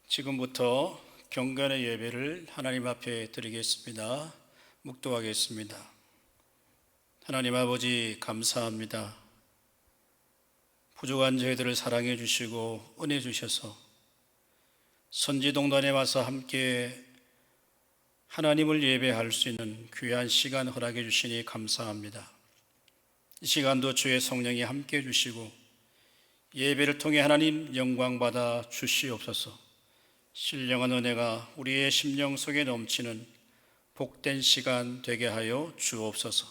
지금부터 경건의 예배를 하나님 앞에 드리겠습니다. 묵도하겠습니다. 하나님 아버지 감사합니다. 부족한 저희들을 사랑해 주시고 은혜 주셔서 선지동단에 와서 함께 하나님을 예배할 수 있는 귀한 시간 허락해 주시니 감사합니다. 이 시간도 주의 성령이 함께 해주시고 예배를 통해 하나님 영광 받아 주시옵소서. 신령한 은혜가 우리의 심령 속에 넘치는 복된 시간 되게 하여 주옵소서.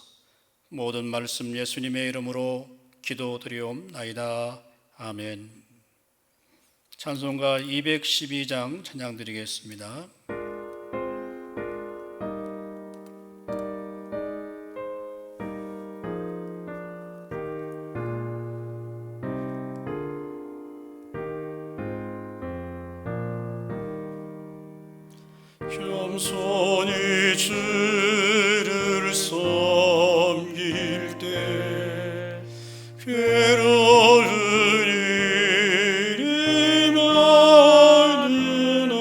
모든 말씀 예수님의 이름으로 기도드리옵나이다. 아멘. 찬송가 212장 찬양 드리겠습니다. 겸손히 주를 섬길 때 괴로운 일이 많으나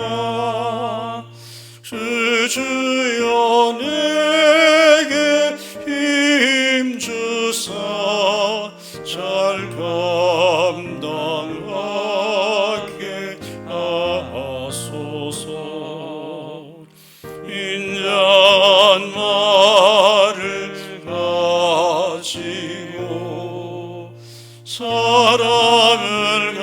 주 주여 내게 힘주사 잘 감당하게 하소서. 인자한 말을 가지고 사람을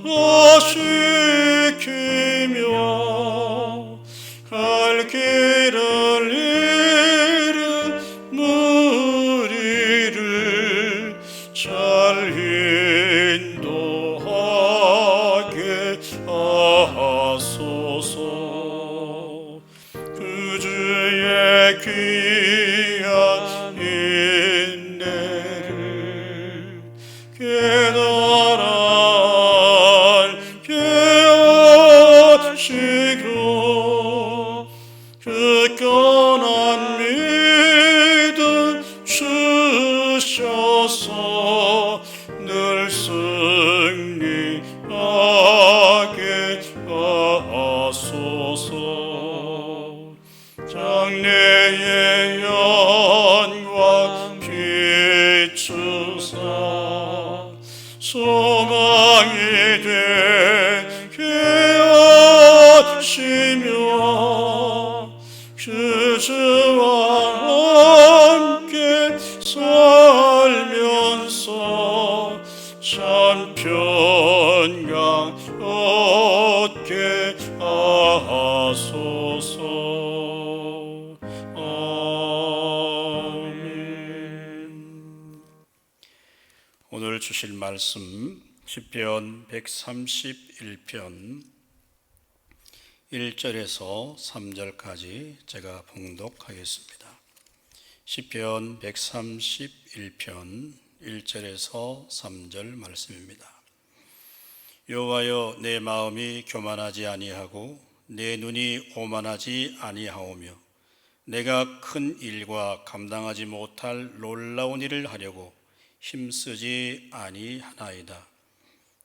감화시키며 갈 길을 잃은 무리를 잘 인도하게 하소서. 주의 귀한 인내를 깨달아 알게 하시고 굳건한 믿음 주셔서 늘 승리하게 하소서. 장래의 영광 비추사 소망이 되게 하시며 그 주와 함께 살면서 참 평강 얻게 하소서. 오늘 주실 말씀 시편 131편 1절에서 3절까지 제가 봉독하겠습니다. 시편 131편 1절에서 3절 말씀입니다. 여호와여, 내 마음이 교만하지 아니하고 내 눈이 오만하지 아니하오며 내가 큰 일과 감당하지 못할 놀라운 일을 하려고 힘쓰지 아니하나이다.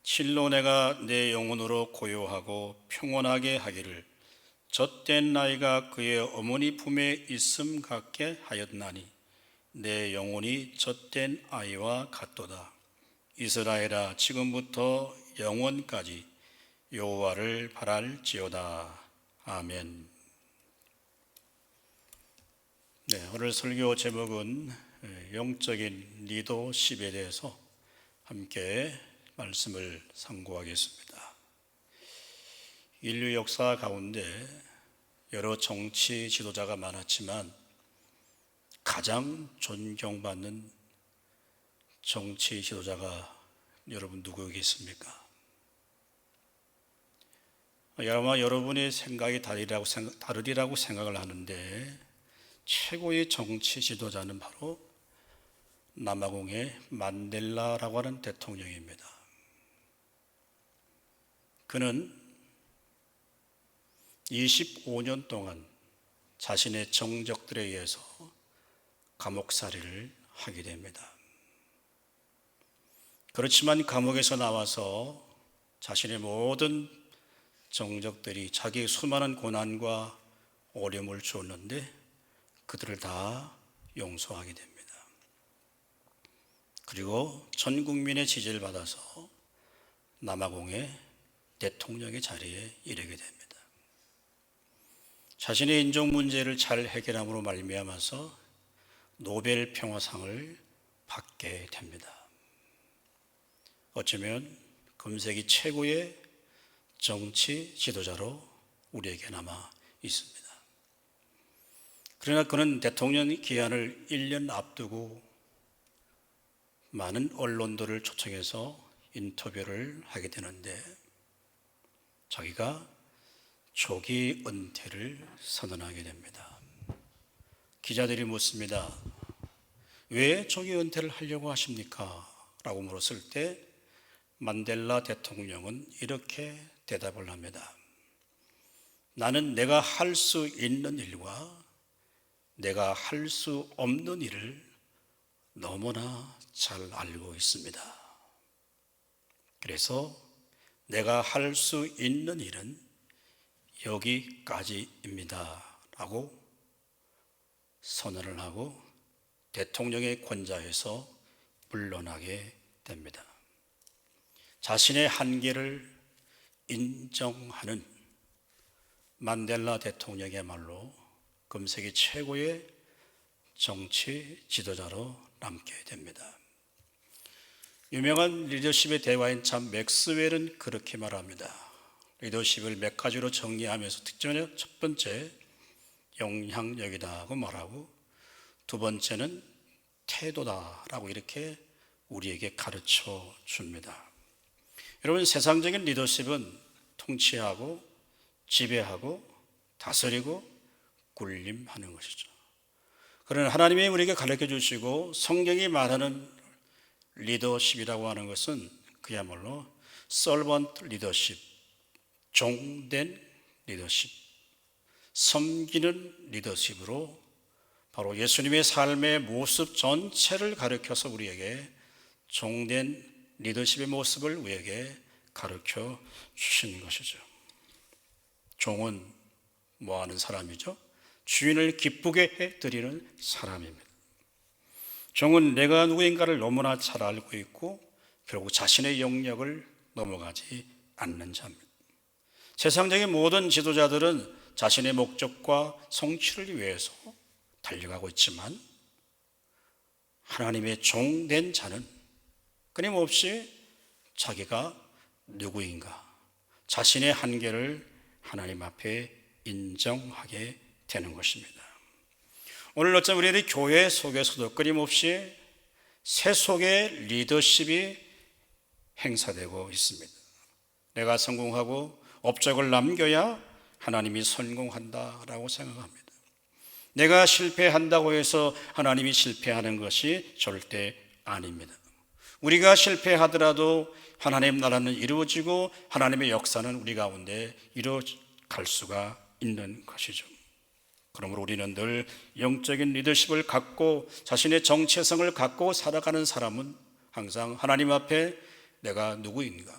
실로 내가 내 영혼으로 고요하고 평온하게 하기를 젖된 나이가 그의 어머니 품에 있음 같게 하였나니 내 영혼이 젖된 아이와 같도다. 이스라엘아, 지금부터 영원까지 여호와를 바랄지어다. 아멘. 오늘 설교 제목은 영적인 리더십에 대해서 함께 말씀을 상고하겠습니다. 인류 역사 가운데 여러 정치 지도자가 많았지만 가장 존경받는 정치 지도자가 여러분 누구겠습니까? 아마 여러분의 생각이 다르리라고 생각을 하는데 최고의 정치 지도자는 바로 남아공의 만델라라고 하는 대통령입니다. 그는 25년 동안 자신의 정적들에 의해서 감옥살이를 하게 됩니다. 그렇지만 감옥에서 나와서 자신의 모든 정적들이 자기의 수많은 고난과 어려움을 주었는데 그들을 다 용서하게 됩니다. 그리고 전 국민의 지지를 받아서 남아공의 대통령의 자리에 이르게 됩니다. 자신의 인종 문제를 잘 해결함으로 말미암아서 노벨 평화상을 받게 됩니다. 어쩌면 금세기 최고의 정치 지도자로 우리에게 남아 있습니다. 그러나 그는 대통령 기한을 1년 앞두고 많은 언론들을 초청해서 인터뷰를 하게 되는데 자기가 조기 은퇴를 선언하게 됩니다. 기자들이 묻습니다. 왜 조기 은퇴를 하려고 하십니까? 라고 물었을 때 만델라 대통령은 이렇게 대답을 합니다. 나는 내가 할 수 있는 일과 내가 할 수 없는 일을 너무나 잘 알고 있습니다. 그래서 내가 할 수 있는 일은 여기까지입니다. 라고 선언을 하고 대통령의 권좌에서 물러나게 됩니다. 자신의 한계를 인정하는 만델라 대통령이야말로 금세기 최고의 정치 지도자로 남게 됩니다. 유명한 리더십의 대화인 참 맥스웰은 그렇게 말합니다. 리더십을 몇 가지로 정리하면서 특징은 첫 번째 영향력이다고 말하고 두 번째는 태도다라고 이렇게 우리에게 가르쳐 줍니다. 여러분, 세상적인 리더십은 통치하고 지배하고 다스리고 군림하는 것이죠. 그러나 하나님이 우리에게 가르쳐 주시고 성경이 말하는 리더십이라고 하는 것은 그야말로 서번트 리더십, 종된 리더십, 섬기는 리더십으로 바로 예수님의 삶의 모습 전체를 가르쳐서 우리에게 종된 리더십의 모습을 우리에게 가르쳐 주시는 것이죠. 종은 뭐 하는 사람이죠? 주인을 기쁘게 해드리는 사람입니다. 종은 내가 누구인가를 너무나 잘 알고 있고 결국 자신의 영역을 넘어가지 않는 자입니다. 세상적인 모든 지도자들은 자신의 목적과 성취를 위해서 달려가고 있지만 하나님의 종된 자는 끊임없이 자기가 누구인가, 자신의 한계를 하나님 앞에 인정하게 되는 것입니다. 오늘 어쩌면 우리들이 교회 속에서도 끊임없이 세속의 리더십이 행사되고 있습니다. 내가 성공하고 업적을 남겨야 하나님이 성공한다라고 생각합니다. 내가 실패한다고 해서 하나님이 실패하는 것이 절대 아닙니다. 우리가 실패하더라도 하나님 나라는 이루어지고 하나님의 역사는 우리 가운데 이루어갈 수가 있는 것이죠. 그러므로 우리는 늘 영적인 리더십을 갖고 자신의 정체성을 갖고 살아가는 사람은 항상 하나님 앞에 내가 누구인가,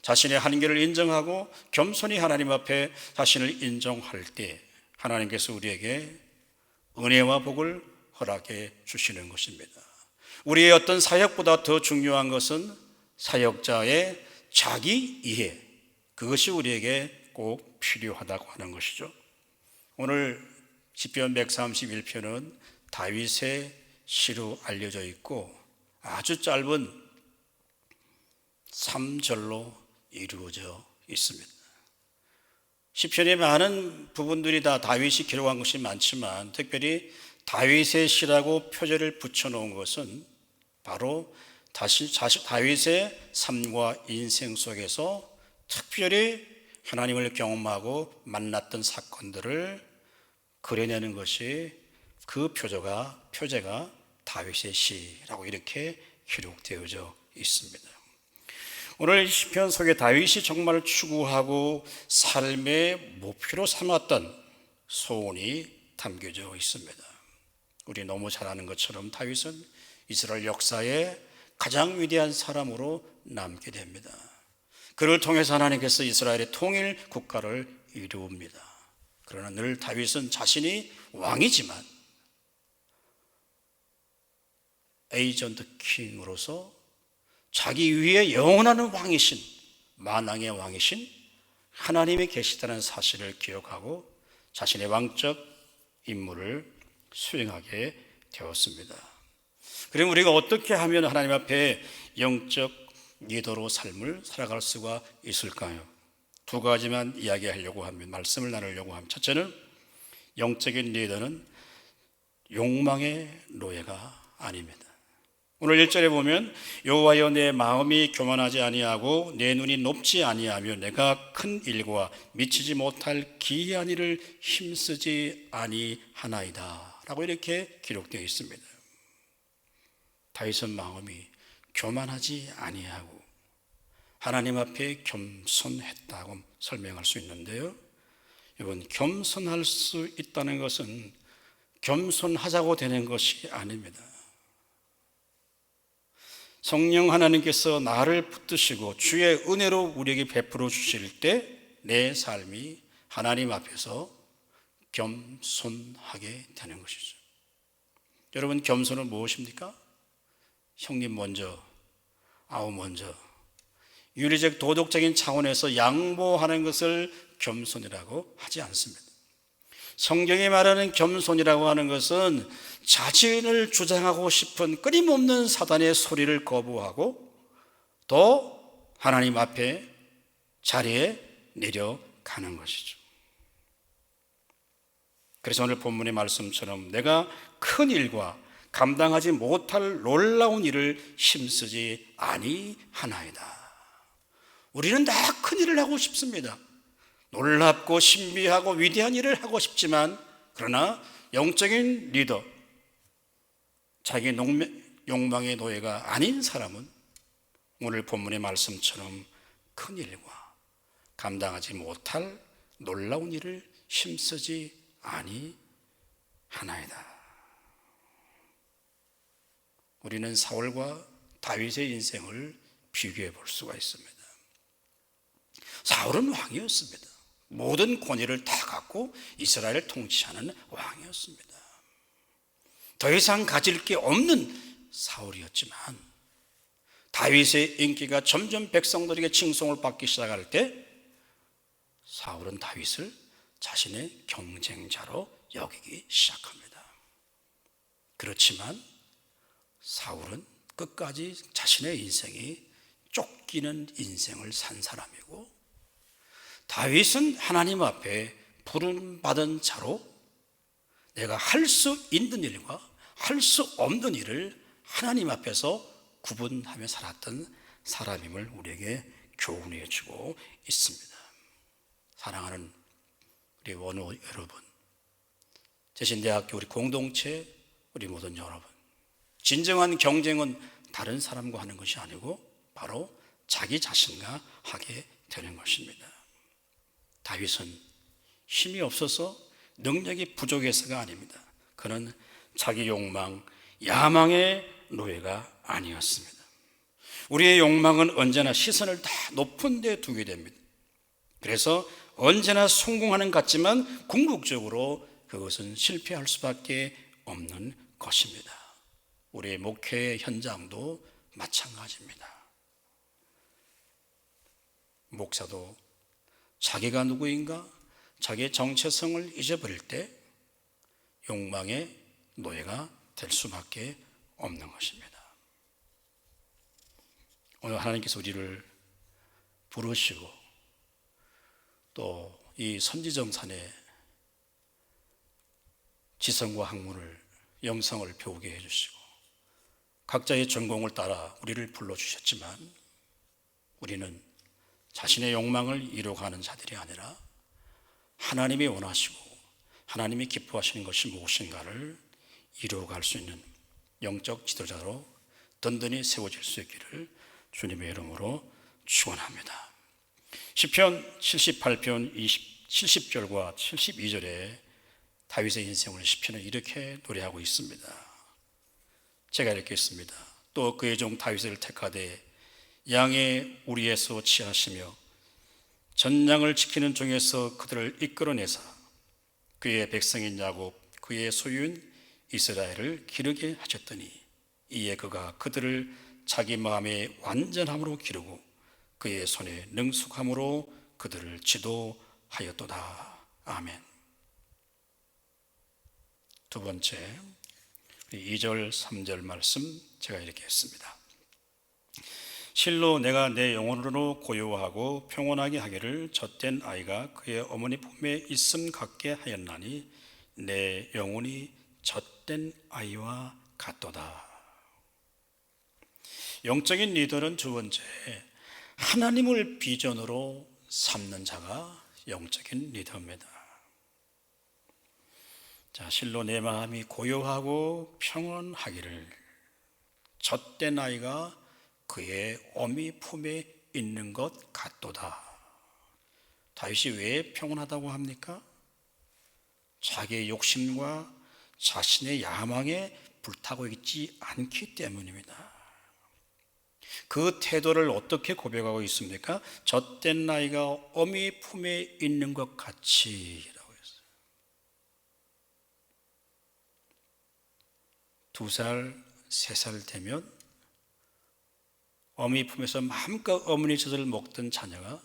자신의 한계를 인정하고 겸손히 하나님 앞에 자신을 인정할 때 하나님께서 우리에게 은혜와 복을 허락해 주시는 것입니다. 우리의 어떤 사역보다 더 중요한 것은 사역자의 자기 이해, 그것이 우리에게 꼭 필요하다고 하는 것이죠. 오늘 시편 131편은 다윗의 시로 알려져 있고 아주 짧은 3절로 이루어져 있습니다. 시편의 많은 부분들이 다 다윗이 기록한 것이 많지만 특별히 다윗의 시라고 표제를 붙여놓은 것은 바로 다윗의 삶과 인생 속에서 특별히 하나님을 경험하고 만났던 사건들을 그려내는 것이 그 표제가 다윗의 시라고 이렇게 기록되어져 있습니다. 오늘 시편 속에 다윗이 정말 추구하고 삶의 목표로 삼았던 소원이 담겨져 있습니다. 우리 너무 잘 아는 것처럼 다윗은 이스라엘 역사의 가장 위대한 사람으로 남게 됩니다. 그를 통해서 하나님께서 이스라엘의 통일 국가를 이루옵니다. 그러나 늘 다윗은 자신이 왕이지만 에이전트 킹으로서 자기 위에 영원한 왕이신, 만왕의 왕이신 하나님이 계시다는 사실을 기억하고 자신의 왕적 임무를 수행하게 되었습니다. 그럼 우리가 어떻게 하면 하나님 앞에 영적 리더로 삶을 살아갈 수가 있을까요? 두 가지만 이야기하려고 하면, 말씀을 나누려고 하면, 첫째는 영적인 리더는 욕망의 노예가 아닙니다. 오늘 1절에 보면 여호와여 내 마음이 교만하지 아니하고 내 눈이 높지 아니하며 내가 큰 일과 미치지 못할 기이한 일을 힘쓰지 아니하나이다 라고 이렇게 기록되어 있습니다. 다윗은 마음이 교만하지 아니하고 하나님 앞에 겸손했다고 설명할 수 있는데요, 이건 겸손할 수 있다는 것은 겸손하자고 되는 것이 아닙니다. 성령 하나님께서 나를 붙드시고 주의 은혜로 우리에게 베풀어 주실 때 내 삶이 하나님 앞에서 겸손하게 되는 것이죠. 여러분, 겸손은 무엇입니까? 형님 먼저, 아우 먼저, 윤리적 도덕적인 차원에서 양보하는 것을 겸손이라고 하지 않습니다. 성경이 말하는 겸손이라고 하는 것은 자신을 주장하고 싶은 끊임없는 사단의 소리를 거부하고 또 하나님 앞에 자리에 내려가는 것이죠. 그래서 오늘 본문의 말씀처럼 내가 큰 일과 감당하지 못할 놀라운 일을 힘쓰지 아니하나이다. 우리는 다 큰 일을 하고 싶습니다. 놀랍고 신비하고 위대한 일을 하고 싶지만, 그러나 영적인 리더, 자기 욕망의 노예가 아닌 사람은 오늘 본문의 말씀처럼 큰 일과 감당하지 못할 놀라운 일을 힘쓰지 아니하나이다. 우리는 사울과 다윗의 인생을 비교해 볼 수가 있습니다. 사울은 왕이었습니다. 모든 권위를 다 갖고 이스라엘을 통치하는 왕이었습니다. 더 이상 가질 게 없는 사울이었지만 다윗의 인기가 점점 백성들에게 칭송을 받기 시작할 때 사울은 다윗을 자신의 경쟁자로 여기기 시작합니다. 그렇지만 사울은 끝까지 자신의 인생이 쫓기는 인생을 산 사람이고, 다윗은 하나님 앞에 부름받은 자로 내가 할 수 있는 일과 할 수 없는 일을 하나님 앞에서 구분하며 살았던 사람임을 우리에게 교훈해 주고 있습니다. 사랑하는 우리 원우 여러분, 제신대학교 우리 공동체, 우리 모든 여러분, 진정한 경쟁은 다른 사람과 하는 것이 아니고 바로 자기 자신과 하게 되는 것입니다. 다윗은 힘이 없어서 능력이 부족해서가 아닙니다. 그는 자기 욕망, 야망의 노예가 아니었습니다. 우리의 욕망은 언제나 시선을 다 높은 데 두게 됩니다. 그래서 언제나 성공하는 것 같지만 궁극적으로 그것은 실패할 수밖에 없는 것입니다. 우리의 목회의 현장도 마찬가지입니다. 목사도 자기가 누구인가, 자기의 정체성을 잊어버릴 때 욕망의 노예가 될 수밖에 없는 것입니다. 오늘 하나님께서 우리를 부르시고 또 이 선지정산의 지성과 학문을, 영성을 배우게 해주시고 각자의 전공을 따라 우리를 불러주셨지만 우리는 자신의 욕망을 이루어가는 자들이 아니라 하나님이 원하시고 하나님이 기뻐하시는 것이 무엇인가를 이루어갈 수 있는 영적 지도자로 든든히 세워질 수 있기를 주님의 이름으로 축원합니다. 시편 78편 70절과 72절에 다윗의 인생을 시편은 이렇게 노래하고 있습니다. 제가 읽겠습니다. 또 그의 종 다윗을 택하되 양의 우리에서 취하시며 전양을 지키는 종에서 그들을 이끌어내사 그의 백성인 야곱 그의 소유인 이스라엘을 기르게 하셨더니 이에 그가 그들을 자기 마음의 완전함으로 기르고 그의 손에 능숙함으로 그들을 지도하였도다. 아멘. 두 번째 2절 3절 말씀 제가 이렇게 했습니다. 실로 내가 내 영혼으로 고요하고 평온하게 하기를 젖된 아이가 그의 어머니 품에 있음 같게 하였나니 내 영혼이 젖된 아이와 같도다. 영적인 리더는 두 번째, 하나님을 비전으로 삼는 자가 영적인 리더입니다. 자, 실로 내 마음이 고요하고 평온하기를 젖된 아이가 그의 어미 품에 있는 것 같도다. 다윗이 왜 평온하다고 합니까? 자기의 욕심과 자신의 야망에 불타고 있지 않기 때문입니다. 그 태도를 어떻게 고백하고 있습니까? 젖된 나이가 어미 품에 있는 것 같이 라고 했어요. 2살, 3살 되면 어미 품에서 마음껏 어머니 젖을 먹던 자녀가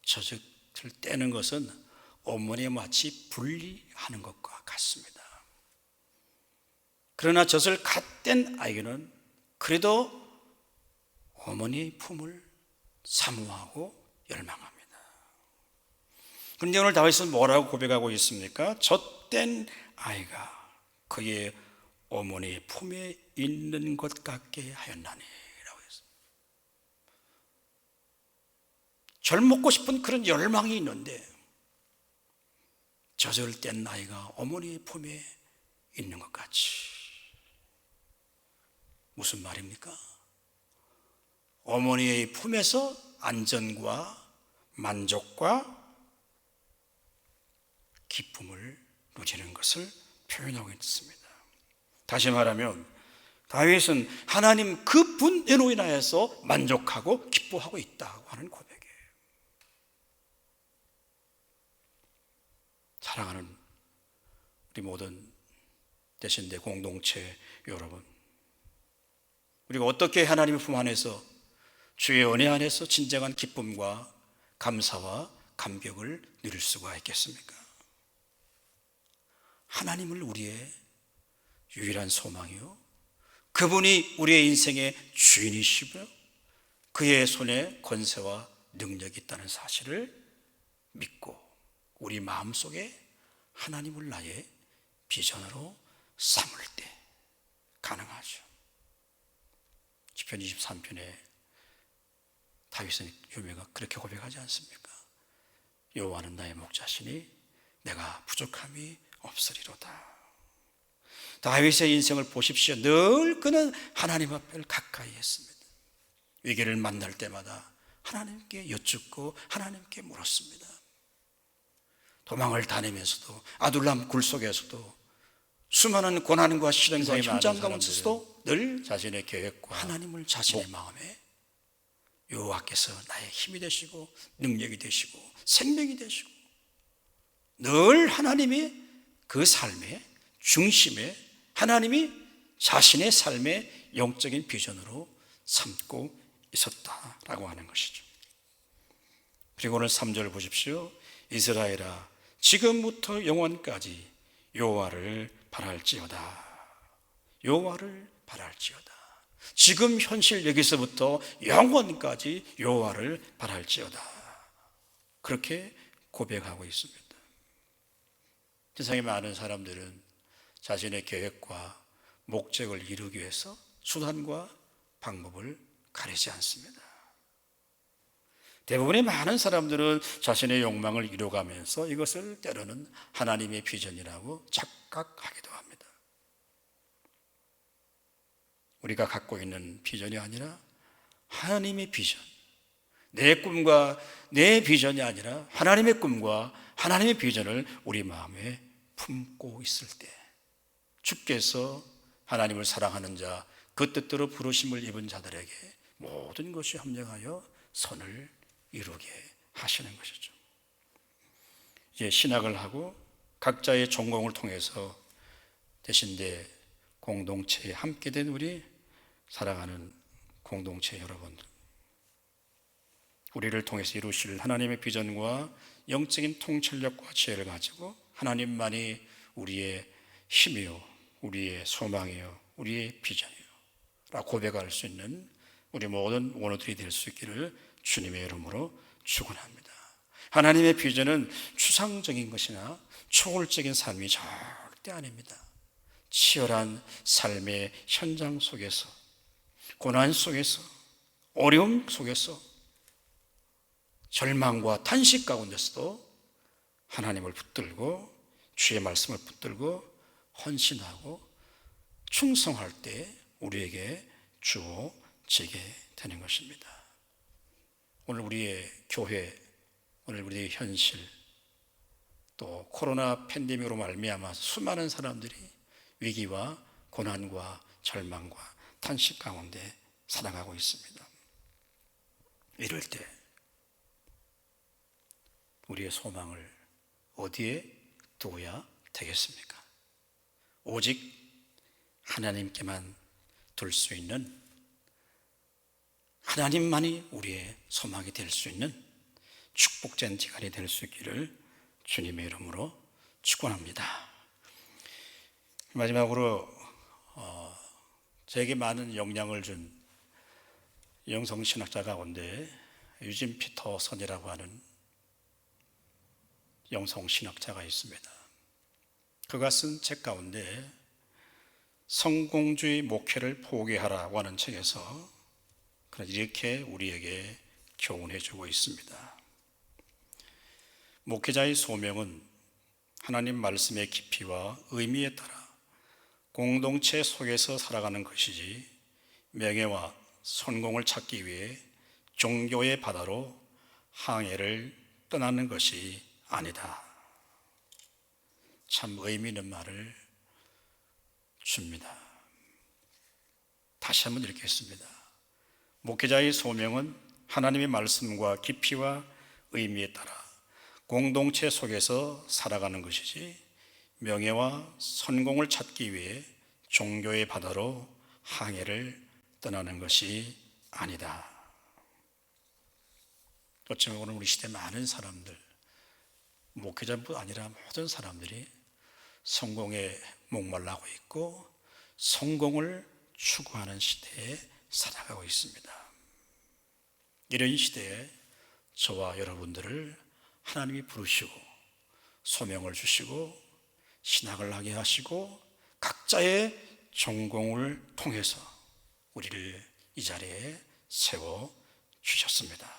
젖을 떼는 것은 어머니에 마치 분리하는 것과 같습니다. 그러나 젖을 갓 뗀 아이는 그래도 어머니 품을 사모하고 열망합니다. 그런데 오늘 다윗은 뭐라고 고백하고 있습니까? 젖된 아이가 그의 어머니 품에 있는 것 같게 하였나니 라고 했습니다. 절 먹고 싶은 그런 열망이 있는데 젖을 뗀 아이가 어머니 품에 있는 것 같이. 무슨 말입니까? 어머니의 품에서 안전과 만족과 기쁨을 누리는 것을 표현하고 있습니다. 다시 말하면 다윗은 하나님 그 분으로 인하여서 만족하고 기뻐하고 있다고 하는 고백이에요. 사랑하는 우리 모든 대신대 공동체 여러분, 우리가 어떻게 하나님의 품 안에서 주의 은혜 안에서 진정한 기쁨과 감사와 감격을 누릴 수가 있겠습니까? 하나님을 우리의 유일한 소망이요, 그분이 우리의 인생의 주인이시며 그의 손에 권세와 능력이 있다는 사실을 믿고 우리 마음속에 하나님을 나의 비전으로 삼을 때 가능하죠. 시편 23편에 다윗은 유명한 그렇게 고백하지 않습니까? 여호와는 나의 목자시니 내가 부족함이 없으리로다. 다윗의 인생을 보십시오. 늘 그는 하나님 앞을 가까이 했습니다. 위기를 만날 때마다 하나님께 여쭙고 하나님께 물었습니다. 도망을 다니면서도 아둘람 굴 속에서도 수많은 고난과 시련과 현장 가운데서도 늘 자신의 계획과 하나님을 자신의 마음에 여호와께서 나의 힘이 되시고 능력이 되시고 생명이 되시고 늘 하나님이 그 삶의 중심에 하나님이 자신의 삶의 영적인 비전으로 삼고 있었다라고 하는 것이죠. 그리고 오늘 3절 보십시오. 이스라엘아 지금부터 영원까지 여호와를 바랄지어다. 여호와를 바랄지어다. 지금 현실 여기서부터 영원까지 여호와를 바랄지어다. 그렇게 고백하고 있습니다. 세상에 많은 사람들은 자신의 계획과 목적을 이루기 위해서 수단과 방법을 가리지 않습니다. 대부분의 많은 사람들은 자신의 욕망을 이루어가면서 이것을 때로는 하나님의 비전이라고 착각하기도 합니다. 우리가 갖고 있는 비전이 아니라 하나님의 비전, 내 꿈과 내 비전이 아니라 하나님의 꿈과 하나님의 비전을 우리 마음에 품고 있을 때 주께서 하나님을 사랑하는 자, 그 뜻대로 부르심을 입은 자들에게 모든 것이 합력하여 선을 이루게 하시는 것이죠. 이제 신학을 하고 각자의 전공을 통해서 되신데 공동체에 함께 된 우리 사랑하는 공동체 여러분들, 우리를 통해서 이루실 하나님의 비전과 영적인 통찰력과 지혜를 가지고 하나님만이 우리의 힘이요, 우리의 소망이요, 우리의 비전이요 라고 고백할 수 있는 우리 모든 원어들이 될 수 있기를 주님의 이름으로 축원합니다. 하나님의 비전은 추상적인 것이나 초월적인 삶이 절대 아닙니다. 치열한 삶의 현장 속에서, 고난 속에서, 어려움 속에서, 절망과 탄식 가운데서도 하나님을 붙들고 주의 말씀을 붙들고 헌신하고 충성할 때 우리에게 주어지게 되는 것입니다. 오늘 우리의 교회, 오늘 우리의 현실, 또 코로나 팬데믹으로 말미암아 수많은 사람들이 위기와 고난과 절망과 탄식 가운데 살아가고 있습니다. 이럴 때 우리의 소망을 어디에 두어야 되겠습니까? 오직 하나님께만 둘 수 있는, 하나님만이 우리의 소망이 될 수 있는 축복된 시간이 될 수 있기를 주님의 이름으로 축원합니다. 마지막으로 저에게 많은 영향을 준 영성신학자 가운데 유진 피터슨이라고 하는 영성신학자가 있습니다. 그가 쓴 책 가운데 성공주의 목회를 포기하라고 하는 책에서 이렇게 우리에게 교훈해 주고 있습니다. 목회자의 소명은 하나님 말씀의 깊이와 의미에 따라 공동체 속에서 살아가는 것이지 명예와 성공을 찾기 위해 종교의 바다로 항해를 떠나는 것이 아니다. 참 의미 있는 말을 줍니다. 다시 한번 읽겠습니다. 목회자의 소명은 하나님의 말씀과 깊이와 의미에 따라 공동체 속에서 살아가는 것이지 명예와 성공을 찾기 위해 종교의 바다로 항해를 떠나는 것이 아니다. 어쩌면 오늘 우리 시대 많은 사람들, 목회자뿐 아니라 모든 사람들이 성공에 목말라고 있고 성공을 추구하는 시대에 살아가고 있습니다. 이런 시대에 저와 여러분들을 하나님이 부르시고 소명을 주시고 신학을 하게 하시고 각자의 전공을 통해서 우리를 이 자리에 세워 주셨습니다.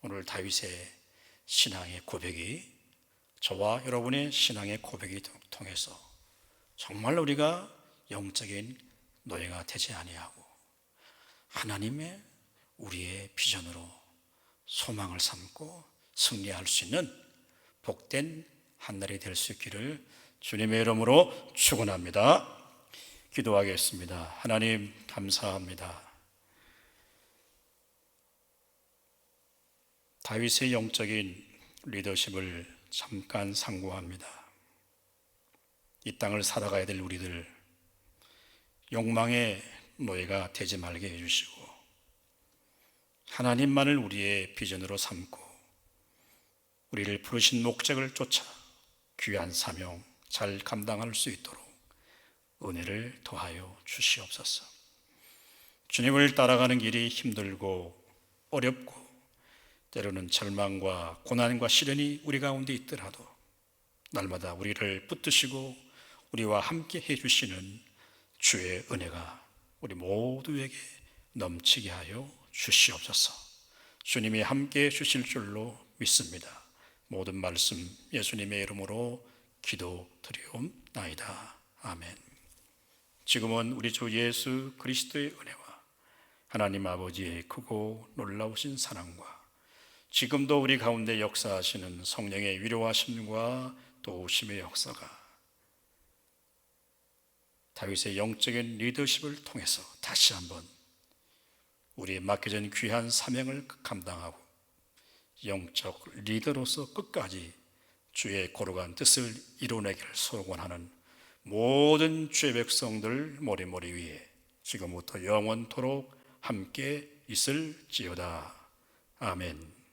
오늘 다윗의 신앙의 고백이 저와 여러분의 신앙의 고백이 통해서 정말 우리가 영적인 노예가 되지 아니하고 하나님의 우리의 비전으로 소망을 삼고 승리할 수 있는 복된 한 날이 될 수 있기를 주님의 이름으로 축원합니다. 기도하겠습니다. 하나님 감사합니다. 다윗의 영적인 리더십을 잠깐 상고합니다. 이 땅을 살아가야 될 우리들 욕망의 노예가 되지 말게 해주시고 하나님만을 우리의 비전으로 삼고 우리를 부르신 목적을 쫓아 귀한 사명 잘 감당할 수 있도록 은혜를 더하여 주시옵소서. 주님을 따라가는 길이 힘들고 어렵고 때로는 절망과 고난과 시련이 우리 가운데 있더라도 날마다 우리를 붙드시고 우리와 함께 해주시는 주의 은혜가 우리 모두에게 넘치게 하여 주시옵소서. 주님이 함께 해주실 줄로 믿습니다. 모든 말씀 예수님의 이름으로 기도드리옵나이다. 아멘. 지금은 우리 주 예수 그리스도의 은혜와 하나님 아버지의 크고 놀라우신 사랑과 지금도 우리 가운데 역사하시는 성령의 위로하심과 도우심의 역사가 다윗의 영적인 리더십을 통해서 다시 한번 우리의 맡겨진 귀한 사명을 감당하고 영적 리더로서 끝까지 주의 거룩한 뜻을 이루어내기를 소원하는 모든 주의 백성들 머리머리 위에 지금부터 영원토록 함께 있을지어다. 아멘.